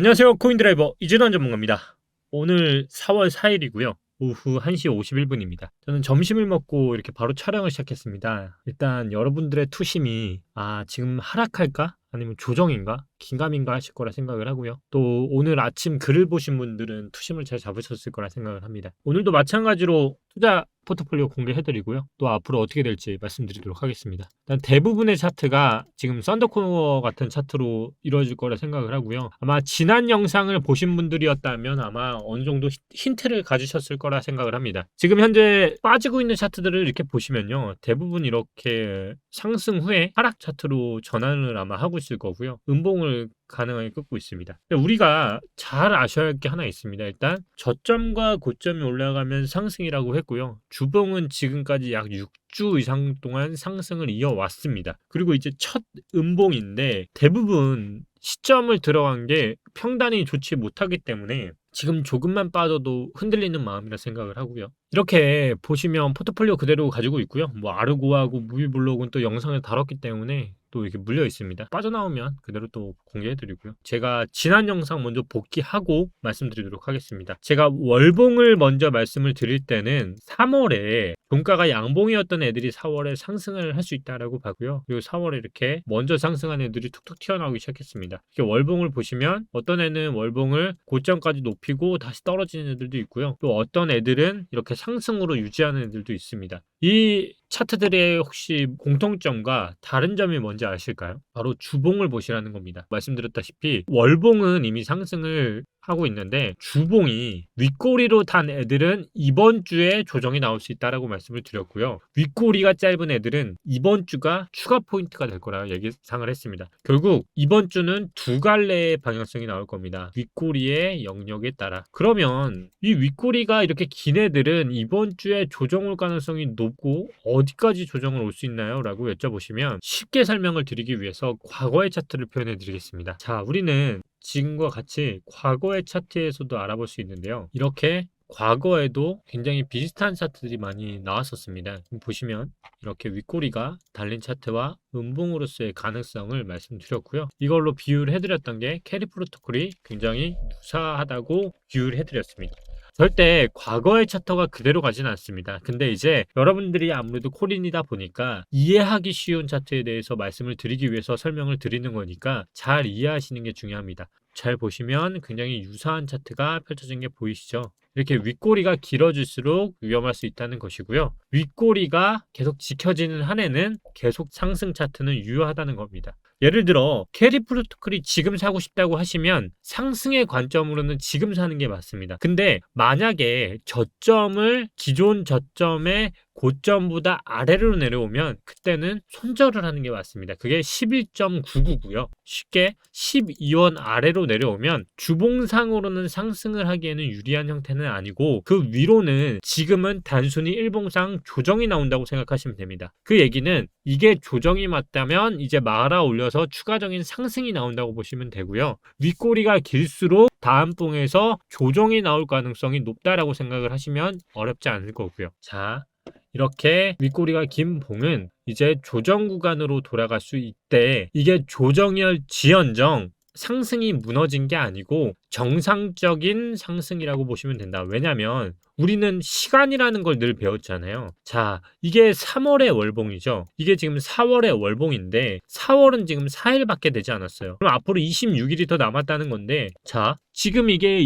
안녕하세요. 코인드라이버 이진원 전문가입니다. 오늘 4월 4일이고요. 오후 1시 51분입니다. 저는 점심을 먹고 이렇게 바로 촬영을 시작했습니다. 일단 여러분들의 투심이 지금 하락할까? 아니면 조정인가? 긴가민가 하실 거라 생각을 하고요. 또 오늘 아침 글을 보신 분들은 투심을 잘 잡으셨을 거라 생각을 합니다. 오늘도 마찬가지로 투자 포트폴리오 공개해드리고요. 또 앞으로 어떻게 될지 말씀드리도록 하겠습니다. 일단 대부분의 차트가 지금 썬더코어 같은 차트로 이루어질 거라 생각을 하고요. 아마 지난 영상을 보신 분들이었다면 아마 어느 정도 힌트를 가지셨을 거라 생각을 합니다. 지금 현재 빠지고 있는 차트들을 이렇게 보시면요. 대부분 이렇게 상승 후에 하락 차트로 전환을 아마 하고 있을 거고요. 음봉을 가능하게 끊고 있습니다. 우리가 잘 아셔야 할 게 하나 있습니다. 일단 저점과 고점이 올라가면 상승이라고 했고요. 주봉은 지금까지 약 6주 이상 동안 상승을 이어왔습니다. 그리고 이제 첫 음봉인데 대부분 시점을 들어간 게 평단이 좋지 못하기 때문에 지금 조금만 빠져도 흔들리는 마음이라 생각을 하고요. 이렇게 보시면 포트폴리오 그대로 가지고 있고요. 아르고하고 무비블록은 또 영상을 다뤘기 때문에 또 이렇게 물려 있습니다. 빠져나오면 그대로 또 공개해드리고요. 제가 지난 영상 먼저 복귀하고 말씀드리도록 하겠습니다. 제가 월봉을 먼저 말씀을 드릴 때는 3월에 종가가 양봉이었던 애들이 4월에 상승을 할 수 있다라고 봤고요. 그리고 4월에 이렇게 먼저 상승한 애들이 툭툭 튀어나오기 시작했습니다. 이렇게 월봉을 보시면 어떤 애는 월봉을 고점까지 높이고 다시 떨어지는 애들도 있고요. 또 어떤 애들은 이렇게 상승으로 유지하는 애들도 있습니다. 이 차트들의 혹시 공통점과 다른 점이 뭔지 아실까요? 바로 주봉을 보시라는 겁니다. 말씀드렸다시피 월봉은 이미 상승을 하고 있는데 주봉이 윗꼬리로 단 애들은 이번 주에 조정이 나올 수 있다라고 말씀을 드렸고요. 윗꼬리가 짧은 애들은 이번 주가 추가 포인트가 될 거라 예상을 했습니다. 결국 이번 주는 두 갈래의 방향성이 나올 겁니다. 윗꼬리의 영역에 따라. 그러면 이 윗꼬리가 이렇게 긴 애들은 이번 주에 조정 올 가능성이 높고 어디까지 조정을 올 수 있나요? 라고 여쭤보시면 쉽게 설명을 드리기 위해서 과거의 차트를 표현해 드리겠습니다. 자, 우리는 지금과 같이 과거의 차트에서도 알아볼 수 있는데요. 이렇게 과거에도 굉장히 비슷한 차트들이 많이 나왔었습니다. 보시면 이렇게 윗꼬리가 달린 차트와 음봉으로서의 가능성을 말씀드렸고요. 이걸로 비유를 해드렸던 게 캐리 프로토콜이 굉장히 유사하다고 비유를 해드렸습니다. 절대 과거의 차트가 그대로 가지는 않습니다. 근데 이제 여러분들이 아무래도 코린이다 보니까 이해하기 쉬운 차트에 대해서 말씀을 드리기 위해서 설명을 드리는 거니까 잘 이해하시는 게 중요합니다. 잘 보시면 굉장히 유사한 차트가 펼쳐진 게 보이시죠? 이렇게 윗꼬리가 길어질수록 위험할 수 있다는 것이고요. 윗꼬리가 계속 지켜지는 한에는 계속 상승 차트는 유효하다는 겁니다. 예를 들어 캐리 프로토콜이 지금 사고 싶다고 하시면 상승의 관점으로는 지금 사는 게 맞습니다. 근데 만약에 저점을 기존 저점의 고점보다 아래로 내려오면 그때는 손절을 하는 게 맞습니다. 그게 11.99고요. 쉽게 12원 아래로 내려오면 주봉상으로는 상승을 하기에는 유리한 형태는 아니고 그 위로는 지금은 단순히 일봉상 조정이 나온다고 생각하시면 됩니다. 그 얘기는 이게 조정이 맞다면 이제 말아 올려서 추가적인 상승이 나온다고 보시면 되고요. 윗꼬리가 길수록 다음 봉에서 조정이 나올 가능성이 높다라고 생각을 하시면 어렵지 않을 거고요. 자, 이렇게 윗꼬리가 긴 봉은 이제 조정 구간으로 돌아갈 수 있대. 이게 조정이지언정 상승이 무너진 게 아니고 정상적인 상승이라고 보시면 된다. 왜냐면 우리는 시간이라는 걸 늘 배웠잖아요. 자, 이게 3월의 월봉이죠. 이게 지금 4월의 월봉인데 4월은 지금 4일밖에 되지 않았어요. 그럼 앞으로 26일이 더 남았다는 건데 자, 지금 이게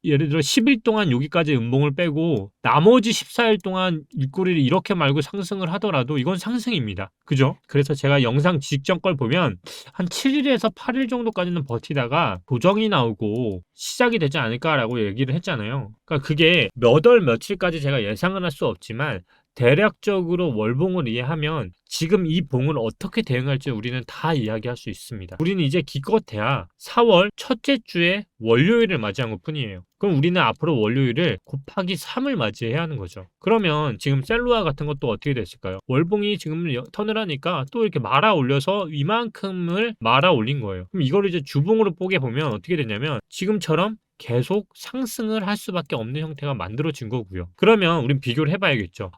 예를 들어 10일 동안 여기까지 음봉을 빼고 나머지 14일 동안 윗꼬리를 이렇게 말고 상승을 하더라도 이건 상승입니다. 그죠? 그래서 제가 영상 직전 걸 보면 한 7일에서 8일 정도까지는 버티다가 조정이 나오고 시작이 되지 않을까라고 얘기를 했잖아요. 그러니까 그게 몇 월 며칠까지 제가 예상을 할 수 없지만 대략적으로 월봉을 이해하면 지금 이 봉을 어떻게 대응할지 우리는 다 이야기할 수 있습니다. 우리는 이제 기껏해야 4월 첫째 주에 월요일을 맞이한 것 뿐이에요. 그럼 우리는 앞으로 월요일을 곱하기 3을 맞이해야 하는 거죠. 그러면 지금 셀루아 같은 것도 어떻게 됐을까요? 월봉이 지금 턴을 하니까 또 이렇게 말아 올려서 이만큼을 말아 올린 거예요. 그럼 이걸 이제 주봉으로 보게 보면 어떻게 되냐면 지금처럼 계속 상승을 할 수밖에 없는 형태가 만들어진 거고요. 그러면 우린 비교를 해봐야겠죠.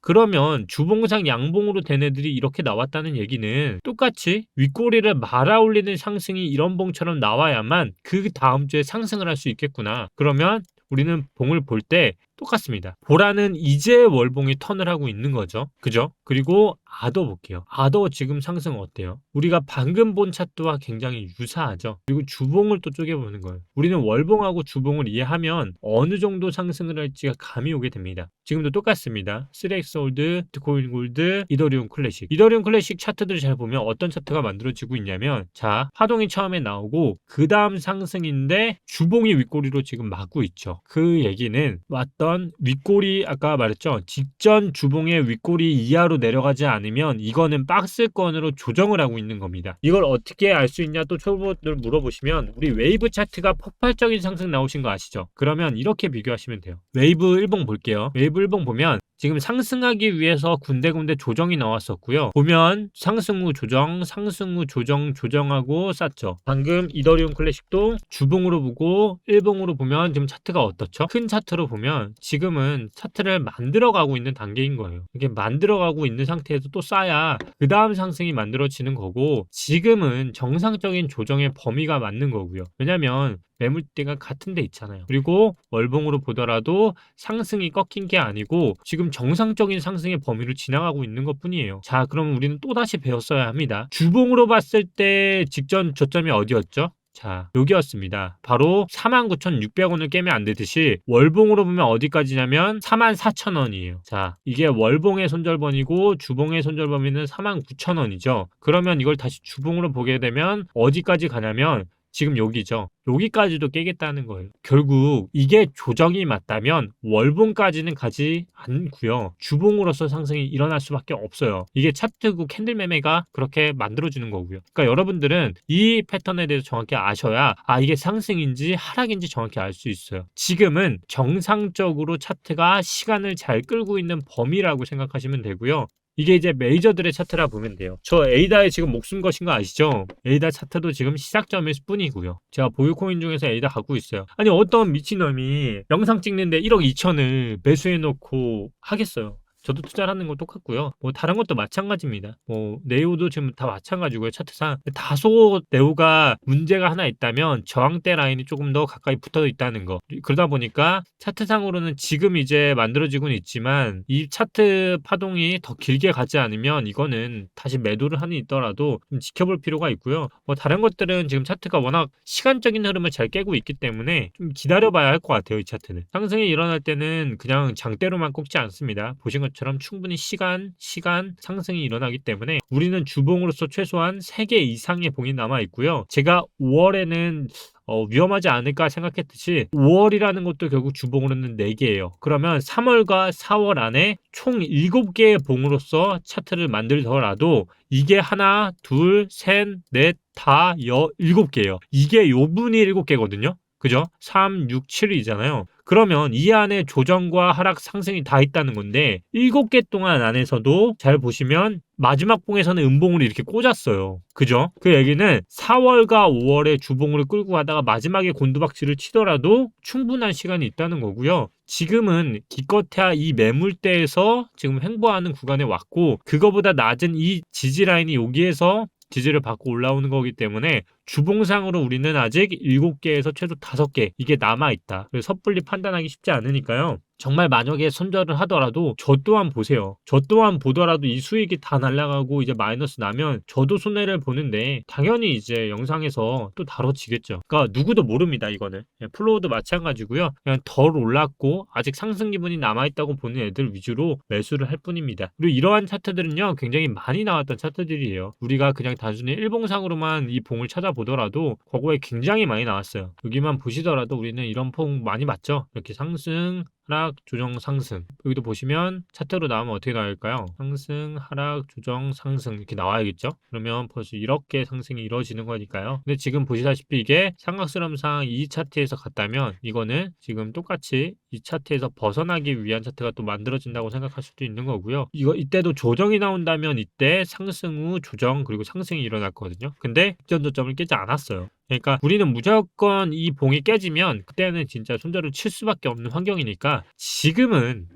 그러면 주봉상 양봉으로 된 애들이 이렇게 나왔다는 얘기는 똑같이 윗꼬리를 말아 올리는 상승이 이런 봉처럼 나와야만 그 다음 주에 상승을 할 수 있겠구나. 그러면 우리는 봉을 볼 때 똑같습니다. 보라는 이제 월봉이 턴을 하고 있는 거죠. 그죠? 그리고 아더 볼게요. 아더 지금 상승 어때요? 우리가 방금 본 차트와 굉장히 유사하죠. 그리고 주봉을 또 쪼개보는 거예요. 우리는 월봉하고 주봉을 이해하면 어느 정도 상승을 할지가 감이 오게 됩니다. 지금도 똑같습니다. 3X 홀드, 비트코인 골드, 이더리움 클래식. 이더리움 클래식 차트들을 잘 보면 어떤 차트가 만들어지고 있냐면, 자, 파동이 처음에 나오고 그 다음 상승인데 주봉이 윗꼬리로 지금 막고 있죠. 그 얘기는 왔던 윗꼬리, 아까 말했죠. 직전 주봉의 윗꼬리 이하로 내려가지 않으면 이거는 박스권으로 조정을 하고 있는 겁니다. 이걸 어떻게 알 수 있냐 또 초보들 물어보시면, 우리 웨이브 차트가 폭발적인 상승 나오신 거 아시죠? 그러면 이렇게 비교하시면 돼요. 웨이브 일봉 볼게요. 웨이브 일봉 보면 지금 상승하기 위해서 군데군데 조정이 나왔었고요. 보면 상승 후 조정, 상승 후 조정, 조정하고 쌌죠. 방금 이더리움 클래식도 주봉으로 보고 일봉으로 보면 지금 차트가 어떻죠? 큰 차트로 보면 지금은 차트를 만들어가고 있는 단계인 거예요. 이게 만들어가고 있는 상태에서 또 싸야 그 다음 상승이 만들어지는 거고, 지금은 정상적인 조정의 범위가 맞는 거고요. 왜냐면 매물대가 같은 데 있잖아요. 그리고 월봉으로 보더라도 상승이 꺾인 게 아니고 지금 정상적인 상승의 범위를 지나가고 있는 것 뿐이에요. 자, 그럼 우리는 또다시 배웠어야 합니다. 주봉으로 봤을 때 직전 저점이 어디였죠? 자, 여기였습니다. 바로 49,600원을 깨면 안 되듯이 월봉으로 보면 어디까지냐면 44,000원이에요. 자, 이게 월봉의 손절범위고 주봉의 손절범위는 49,000원이죠. 그러면 이걸 다시 주봉으로 보게 되면 어디까지 가냐면 지금 여기죠. 여기까지도 깨겠다는 거예요. 결국 이게 조정이 맞다면 월봉까지는 가지 않고요. 주봉으로서 상승이 일어날 수밖에 없어요. 이게 차트고 캔들 매매가 그렇게 만들어주는 거고요. 그러니까 여러분들은 이 패턴에 대해서 정확히 아셔야 이게 상승인지 하락인지 정확히 알 수 있어요. 지금은 정상적으로 차트가 시간을 잘 끌고 있는 범위라고 생각하시면 되고요. 이게 이제 메이저들의 차트라 보면 돼요. 저 에이다에 지금 목숨 거신 거 아시죠? 에이다 차트도 지금 시작점일 뿐이고요. 제가 보유코인 중에서 에이다 갖고 있어요. 아니, 어떤 미친놈이 영상 찍는데 1억 2천을 매수해놓고 하겠어요. 저도 투자를 하는 건 똑같고요. 뭐 다른 것도 마찬가지입니다. 뭐 네오도 지금 다 마찬가지고요. 차트상 다소 네오가 문제가 하나 있다면 저항대 라인이 조금 더 가까이 붙어 있다는 거. 그러다 보니까 차트상으로는 지금 이제 만들어지고는 있지만 이 차트 파동이 더 길게 가지 않으면 이거는 다시 매도를 하는 있더라도 좀 지켜볼 필요가 있고요. 뭐 다른 것들은 지금 차트가 워낙 시간적인 흐름을 잘 깨고 있기 때문에 좀 기다려봐야 할 것 같아요. 이 차트는 상승이 일어날 때는 그냥 장대로만 꼽지 않습니다. 보신 것처럼 충분히 시간 상승이 일어나기 때문에 우리는 주봉으로서 최소한 3개 이상의 봉이 남아 있고요. 제가 5월에는 위험하지 않을까 생각했듯이 5월이라는 것도 결국 주봉으로는 4개예요. 그러면 3월과 4월 안에 총 7개의 봉으로서 차트를 만들더라도 이게 하나, 둘, 셋, 넷, 다, 7개예요. 이게 요분이 7개거든요. 그죠? 3, 6, 7이잖아요. 그러면 이 안에 조정과 하락 상승이 다 있다는 건데 7개 동안 안에서도 잘 보시면 마지막 봉에서는 음봉으로 이렇게 꽂았어요. 그죠? 그 얘기는 4월과 5월에 주봉으로 끌고 가다가 마지막에 곤두박질을 치더라도 충분한 시간이 있다는 거고요. 지금은 기껏해야 이 매물대에서 지금 횡보하는 구간에 왔고, 그거보다 낮은 이 지지 라인이 여기에서 지지를 받고 올라오는 거기 때문에 주봉상으로 우리는 아직 7개에서 최소 5개 이게 남아있다. 그래서 섣불리 판단하기 쉽지 않으니까요. 정말 만약에 손절을 하더라도 저 또한 보세요. 저 또한 보더라도 이 수익이 다 날아가고 이제 마이너스 나면 저도 손해를 보는데 당연히 이제 영상에서 또 다뤄지겠죠. 그러니까 누구도 모릅니다. 이거는 플로우도 마찬가지고요. 그냥 덜 올랐고 아직 상승 기분이 남아있다고 보는 애들 위주로 매수를 할 뿐입니다. 그리고 이러한 차트들은요 굉장히 많이 나왔던 차트들이에요. 우리가 그냥 단순히 일봉상으로만 이 봉을 찾아보더라도 과거에 굉장히 많이 나왔어요. 여기만 보시더라도 우리는 이런 봉 많이 봤죠. 이렇게 상승 하락, 조정, 상승. 여기도 보시면 차트로 나오면 어떻게 나올까요? 상승, 하락, 조정, 상승 이렇게 나와야겠죠? 그러면 벌써 이렇게 상승이 이루어지는 거니까요. 근데 지금 보시다시피 이게 삼각스럼상 이 차트에서 갔다면 이거는 지금 똑같이 이 차트에서 벗어나기 위한 차트가 또 만들어진다고 생각할 수도 있는 거고요. 이때도 조정이 나온다면 이때 상승 후 조정 그리고 상승이 일어났거든요. 근데 직전 저점을 깨지 않았어요. 그러니까 우리는 무조건 이 봉이 깨지면 그때는 진짜 손절을 칠 수밖에 없는 환경이니까 지금은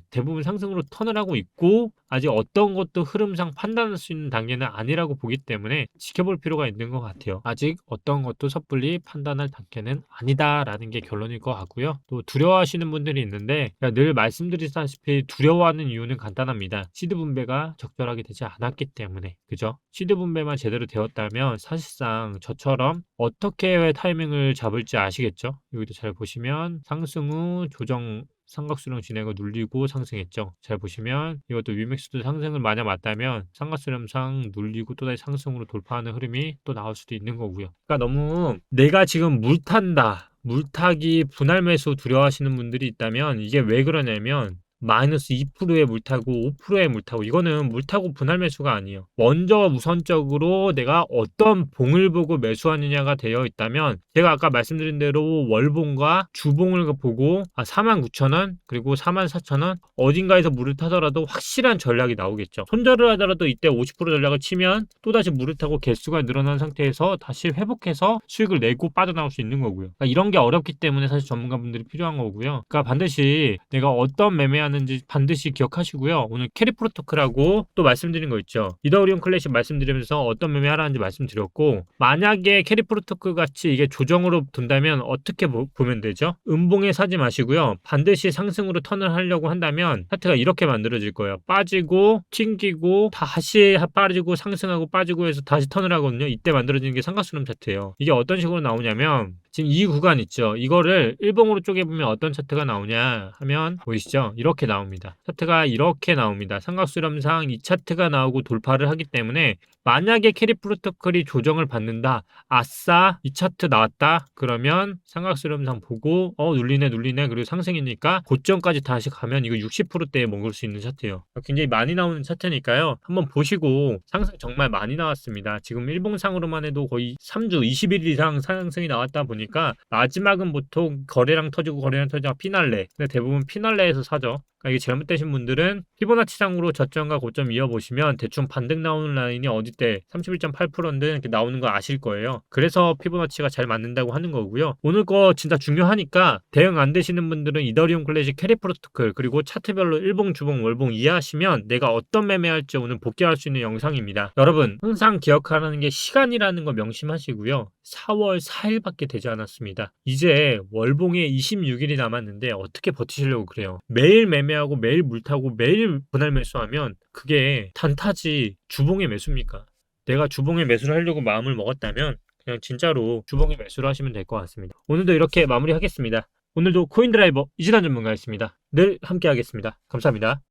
대부분 상승으로 턴을 하고 있고 아직 어떤 것도 흐름상 판단할 수 있는 단계는 아니라고 보기 때문에 지켜볼 필요가 있는 것 같아요. 아직 어떤 것도 섣불리 판단할 단계는 아니다라는 게 결론일 것 같고요. 또 두려워하시는 분들이 있는데 늘 말씀드리다시피 두려워하는 이유는 간단합니다. 시드 분배가 적절하게 되지 않았기 때문에. 그죠? 시드 분배만 제대로 되었다면 사실상 저처럼 어떻게 타이밍을 잡을지 아시겠죠? 여기도 잘 보시면 상승 후 조정 삼각수렴 진행을 눌리고 상승했죠. 잘 보시면 이것도 위맥스도 상승을 만약 맞다면 삼각수렴상 눌리고 또다시 상승으로 돌파하는 흐름이 또 나올 수도 있는 거고요. 그러니까 너무 내가 지금 물타기 분할 매수 두려워하시는 분들이 있다면 이게 왜 그러냐면 마이너스 2%의 물타고 5%의 물타고 이거는 물타고 분할 매수가 아니에요. 먼저 우선적으로 내가 어떤 봉을 보고 매수하느냐가 되어 있다면 제가 아까 말씀드린 대로 월봉과 주봉을 보고 49,000원 그리고 44,000원 어딘가에서 물을 타더라도 확실한 전략이 나오겠죠. 손절을 하더라도 이때 50% 전략을 치면 또다시 물을 타고 개수가 늘어난 상태에서 다시 회복해서 수익을 내고 빠져나올 수 있는 거고요. 그러니까 이런 게 어렵기 때문에 사실 전문가분들이 필요한 거고요. 그러니까 반드시 내가 어떤 매매하는지 반드시 기억하시고요. 오늘 캐리 프로토콜하고 또 말씀드린 거 있죠. 이더리움 클래식 말씀드리면서 어떤 매매하라는지 말씀드렸고 만약에 캐리 프로토콜 같이 이게 조정으로 둔다면 어떻게 보면 되죠? 음봉에 사지 마시고요. 반드시 상승으로 턴을 하려고 한다면 차트가 이렇게 만들어질 거예요. 빠지고 튕기고 다시 빠지고 상승하고 빠지고 해서 다시 턴을 하거든요. 이때 만들어지는 게 삼각수렴 차트예요. 이게 어떤 식으로 나오냐면 지금 이 구간 있죠. 이거를 일봉으로 쪼개보면 어떤 차트가 나오냐 하면 보이시죠? 이렇게 나옵니다. 차트가 이렇게 나옵니다. 삼각수렴상 이 차트가 나오고 돌파를 하기 때문에 만약에 캐리 프로토콜이 조정을 받는다. 아싸 이 차트 나왔다. 그러면 삼각수렴상 보고 눌리네 그리고 상승이니까 고점까지 다시 가면 이거 60%대에 먹을 수 있는 차트예요. 굉장히 많이 나오는 차트니까요. 한번 보시고 상승 정말 많이 나왔습니다. 지금 일봉상으로만 해도 거의 3주 20일 이상 상승이 나왔다 보니까 마지막은 보통 거래량 터지고 피날레. 근데 대부분 피날레에서 사죠. 그러니까 이게 잘못되신 분들은 피보나치상으로 저점과 고점 이어보시면 대충 반등 나오는 라인이 어디 때 31.8%인데 이렇게 나오는 거 아실 거예요. 그래서 피보나치가 잘 맞는다고 하는 거고요. 오늘 거 진짜 중요하니까 대응 안 되시는 분들은 이더리움 클래식 캐리 프로토콜 그리고 차트별로 일봉, 주봉, 월봉 이해하시면 내가 어떤 매매할지 오늘 복귀할 수 있는 영상입니다. 여러분 항상 기억하라는 게 시간이라는 거 명심하시고요. 4월 4일밖에 되지 않았습니다. 이제 월봉에 26일이 남았는데 어떻게 버티시려고 그래요? 매일 매매하고 매일 물타고 매일 분할 매수하면 그게 단타지 주봉의 매수입니까? 내가 주봉의 매수를 하려고 마음을 먹었다면 그냥 진짜로 주봉의 매수를 하시면 될 것 같습니다. 오늘도 이렇게 마무리하겠습니다. 오늘도 코인드라이버 이진환 전문가였습니다. 늘 함께 하겠습니다. 감사합니다.